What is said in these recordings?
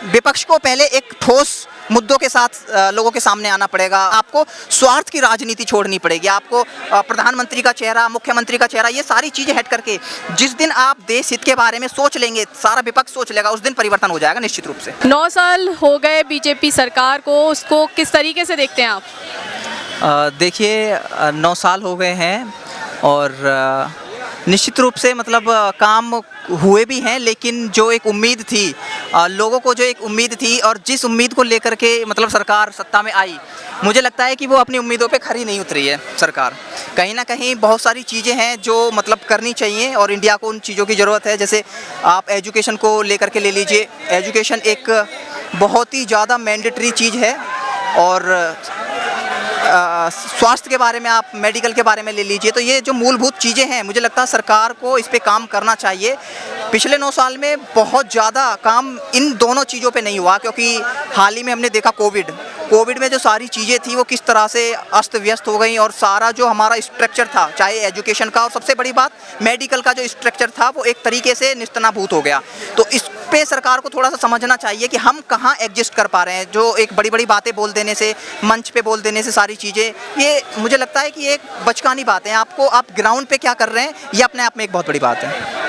विपक्ष को पहले एक ठोस मुद्दों के साथ लोगों के सामने आना पड़ेगा। आपको स्वार्थ की राजनीति छोड़नी पड़ेगी। आपको प्रधानमंत्री का चेहरा, मुख्यमंत्री का चेहरा, ये सारी चीज़ें हट करके जिस दिन आप देश हित के बारे में सोच लेंगे, सारा विपक्ष सोच लेगा, उस दिन परिवर्तन हो जाएगा निश्चित रूप से। 9 साल हो गए बीजेपी सरकार को, उसको किस तरीके से देखते हैं आप? देखिए 9 साल हो गए हैं और निश्चित रूप से मतलब काम हुए भी हैं, लेकिन जो एक उम्मीद थी, लोगों को जो एक उम्मीद थी और जिस उम्मीद को लेकर के मतलब सरकार सत्ता में आई, मुझे लगता है कि वो अपनी उम्मीदों पे खरी नहीं उतरी है सरकार। कहीं ना कहीं बहुत सारी चीज़ें हैं जो मतलब करनी चाहिए और इंडिया को उन चीज़ों की ज़रूरत है। जैसे आप एजुकेशन को लेकर के ले लीजिए, एजुकेशन एक बहुत ही ज़्यादा मैंडेटरी चीज़ है और स्वास्थ्य के बारे में आप मेडिकल के बारे में ले लीजिए, तो ये जो मूलभूत चीज़ें हैं, मुझे लगता है सरकार को इस पे काम करना चाहिए। पिछले 9 साल में बहुत ज़्यादा काम इन दोनों चीज़ों पे नहीं हुआ, क्योंकि हाल ही में हमने देखा कोविड में जो सारी चीज़ें थी वो किस तरह से अस्त व्यस्त हो गई और सारा जो हमारा स्ट्रक्चर था, चाहे एजुकेशन का और सबसे बड़ी बात मेडिकल का जो स्ट्रक्चर था, वो एक तरीके से निस्तनाभूत हो गया। तो इस पे सरकार को थोड़ा सा समझना चाहिए कि हम कहाँ एडजस्ट कर पा रहे हैं। जो एक बड़ी बड़ी बातें बोल देने से, मंच पे बोल देने से सारी चीज़ें, ये मुझे लगता है कि एक बचकानी बात है। आप ग्राउंड पे क्या कर रहे हैं, ये अपने आप में एक बहुत बड़ी बात है।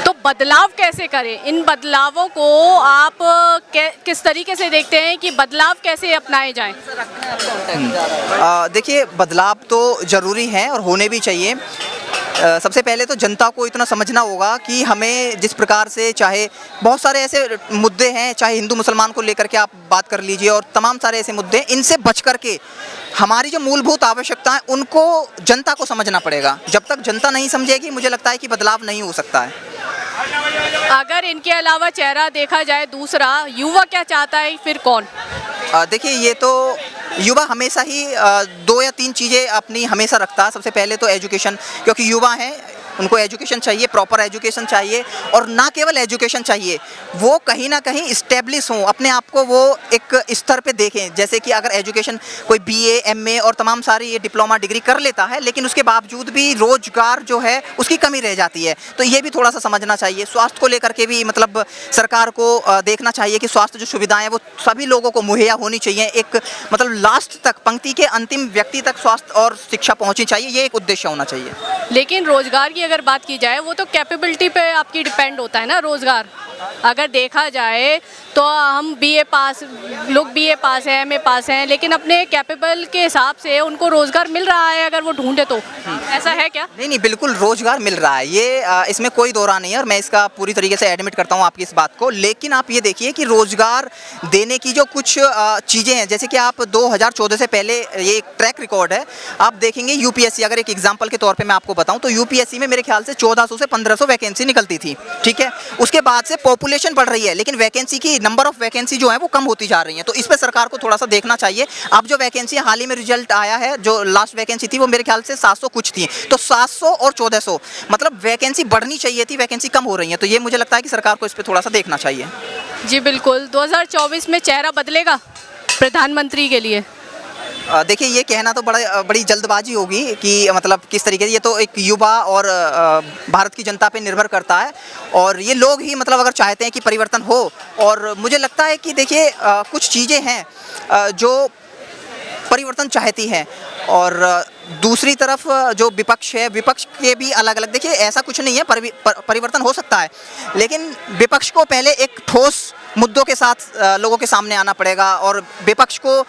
तो बदलाव कैसे करें? इन बदलावों को आप किस तरीके से देखते हैं कि बदलाव कैसे अपनाए जाएं? देखिए बदलाव तो ज़रूरी है और होने भी चाहिए। सबसे पहले तो जनता को इतना समझना होगा कि हमें जिस प्रकार से, चाहे बहुत सारे ऐसे मुद्दे हैं, चाहे हिंदू मुसलमान को लेकर के आप बात कर लीजिए और तमाम सारे ऐसे मुद्दे, इनसे बच करके हमारी जो मूलभूत आवश्यकता है उनको जनता को समझना पड़ेगा। जब तक जनता नहीं समझेगी, मुझे लगता है कि बदलाव नहीं हो सकता है। अगर इनके अलावा चेहरा देखा जाए दूसरा, युवा क्या चाहता है, फिर कौन? देखिए ये तो युवा हमेशा ही 2 या 3 चीज़ें अपनी हमेशा रखता है। सबसे पहले तो एजुकेशन, क्योंकि युवा हैं, उनको एजुकेशन चाहिए, प्रॉपर एजुकेशन चाहिए और ना केवल एजुकेशन चाहिए, वो कहीं ना कहीं इस्टेब्लिश हों, अपने आप को वो एक स्तर पे देखें। जैसे कि अगर एजुकेशन कोई BA, MA और तमाम सारी ये डिप्लोमा डिग्री कर लेता है, लेकिन उसके बावजूद भी रोजगार जो है उसकी कमी रह जाती है, तो ये भी थोड़ा सा समझना चाहिए। स्वास्थ्य को लेकर के भी मतलब सरकार को देखना चाहिए कि स्वास्थ्य जो सुविधाएँ हैं वो सभी लोगों को मुहैया होनी चाहिए। एक मतलब लास्ट तक, पंक्ति के अंतिम व्यक्ति तक स्वास्थ्य और शिक्षा पहुँचनी चाहिए, ये एक उद्देश्य होना चाहिए। लेकिन रोजगार की अगर बात की जाए, वो तो कैपेबिलिटी पे आपकी डिपेंड होता है ना। रोजगार अगर देखा जाए तो हम लोग BA पास हैं, MA पास हैं, लेकिन अपने कैपेबल के हिसाब से उनको रोजगार मिल रहा है अगर वो ढूंढे तो। ऐसा है क्या? नहीं, बिल्कुल रोजगार मिल रहा है, ये इसमें कोई दो राय नहीं है और मैं इसका पूरी तरीके से एडमिट करता हूँ आपकी इस बात को। लेकिन आप ये देखिए कि रोजगार देने की जो कुछ चीज़ें हैं, जैसे कि आप 2014 से पहले, ये एक ट्रैक रिकॉर्ड है, आप देखेंगे UPSC, अगर एक एग्जाम्पल के तौर पर मैं आपको बताऊँ तो UPSC में मेरे ख्याल से 1400 से 1500 वैकेंसी निकलती थी, ठीक है। उसके बाद से पॉपुलेशन बढ़ रही है, लेकिन वैकेंसी की नंबर ऑफ वैकेंसी जो है वो कम होती जा रही है। तो इस पर सरकार को थोड़ा सा देखना चाहिए। अब जो वैकेंसी हाल ही में रिजल्ट आया है, जो लास्ट वैकेंसी थी वो मेरे ख्याल से 700 कुछ थी, तो 700 और 1400 मतलब वैकेंसी बढ़नी चाहिए थी, वैकेंसी कम हो रही है। तो ये मुझे लगता है कि सरकार को इस पर थोड़ा सा देखना चाहिए। जी बिल्कुल। 2024 में चेहरा बदलेगा प्रधानमंत्री के लिए? देखिए ये कहना तो बड़ी जल्दबाजी होगी कि मतलब किस तरीके से, ये तो एक युवा और भारत की जनता पे निर्भर करता है और ये लोग ही मतलब अगर चाहते हैं कि परिवर्तन हो। और मुझे लगता है कि देखिए कुछ चीज़ें हैं जो परिवर्तन चाहती हैं और दूसरी तरफ जो विपक्ष है, विपक्ष के भी अलग अलग, देखिए ऐसा कुछ नहीं है, परिवर्तन हो सकता है, लेकिन विपक्ष को पहले एक ठोस मुद्दों के साथ लोगों के सामने आना पड़ेगा और विपक्ष को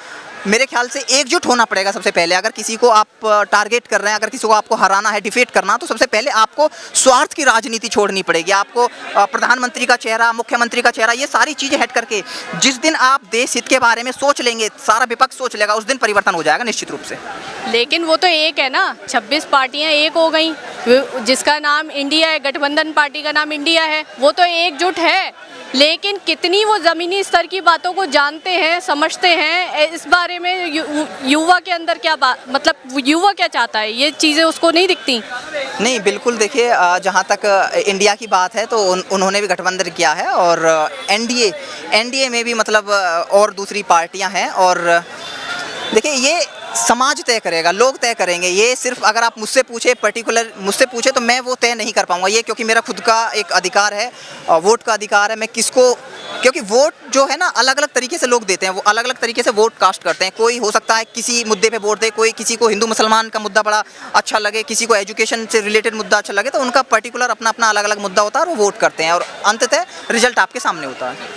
मेरे ख्याल से एकजुट होना पड़ेगा सबसे पहले। अगर किसी को आप टारगेट कर रहे हैं, अगर किसी को आपको हराना है, डिफीट करना, तो सबसे पहले आपको स्वार्थ की राजनीति छोड़नी पड़ेगी। आपको प्रधानमंत्री का चेहरा, मुख्यमंत्री का चेहरा, ये सारी चीज़ें हट करके जिस दिन आप देश हित के बारे में सोच लेंगे, सारा विपक्ष सोच लेगा, उस दिन परिवर्तन हो जाएगा निश्चित रूप से। लेकिन वो तो एक है ना, 26 पार्टियां एक हो गई, जिसका नाम इंडिया है, गठबंधन पार्टी का नाम इंडिया है, वो तो एकजुट है। लेकिन कितनी वो ज़मीनी स्तर की बातों को जानते हैं, समझते हैं, इस बारे में युवा के अंदर क्या मतलब युवा क्या चाहता है, ये चीज़ें उसको नहीं दिखती। नहीं बिल्कुल, देखिए जहाँ तक इंडिया की बात है तो उन्होंने भी गठबंधन किया है और एनडीए में भी मतलब और दूसरी पार्टियां हैं और देखिए ये समाज तय करेगा, लोग तय करेंगे। ये सिर्फ अगर आप मुझसे पूछे, पर्टिकुलर मुझसे पूछे, तो मैं वो तय नहीं कर पाऊंगा ये, क्योंकि मेरा खुद का एक अधिकार है, वोट का अधिकार है। मैं किसको, क्योंकि वोट जो है ना अलग अलग तरीके से लोग देते हैं, वो अलग अलग तरीके से वोट कास्ट करते हैं। कोई हो सकता है किसी मुद्दे पे वोट दे, कोई किसी को हिंदू मुसलमान का मुद्दा बड़ा अच्छा लगे, किसी को एजुकेशन से रिलेटेड मुद्दा अच्छा लगे, तो उनका पर्टिकुलर अपना अपना अलग अलग मुद्दा होता है और वो वोट करते हैं, और अंततः रिजल्ट आपके सामने होता है।